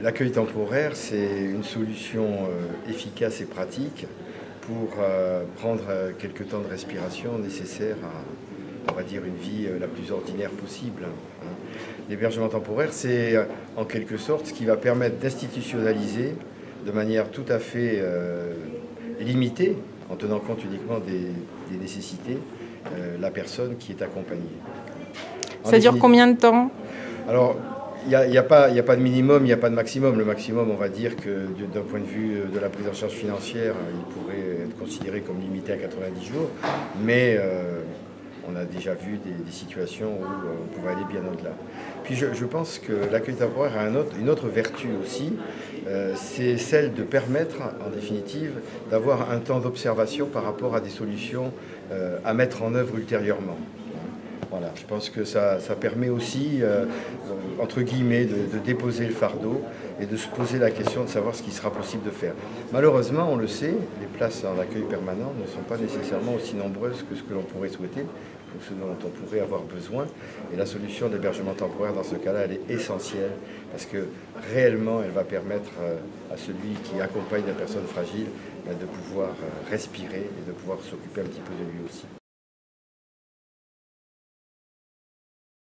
L'accueil temporaire, c'est une solution efficace et pratique pour prendre quelques temps de respiration nécessaires à, on va dire, une vie la plus ordinaire possible. L'hébergement temporaire, c'est en quelque sorte ce qui va permettre d'institutionnaliser de manière tout à fait limitée, en tenant compte uniquement des nécessités, la personne qui est accompagnée. Ça dure combien de temps? Alors, il n'y a pas de minimum, il n'y a pas de maximum. Le maximum, on va dire que d'un point de vue de la prise en charge financière, il pourrait être considéré comme limité à 90 jours. Mais on a déjà vu des situations où on pourrait aller bien au-delà. Puis je pense que l'accueil temporaire a une autre vertu aussi, c'est celle de permettre, en définitive, d'avoir un temps d'observation par rapport à des solutions à mettre en œuvre ultérieurement. Voilà, je pense que ça permet aussi, entre guillemets, de déposer le fardeau et de se poser la question de savoir ce qui sera possible de faire. Malheureusement, on le sait, les places en accueil permanent ne sont pas nécessairement aussi nombreuses que ce que l'on pourrait souhaiter, ou ce dont on pourrait avoir besoin. Et la solution d'hébergement temporaire, dans ce cas-là, elle est essentielle, parce que réellement, elle va permettre à celui qui accompagne la personne fragile de pouvoir respirer et de pouvoir s'occuper un petit peu de lui aussi.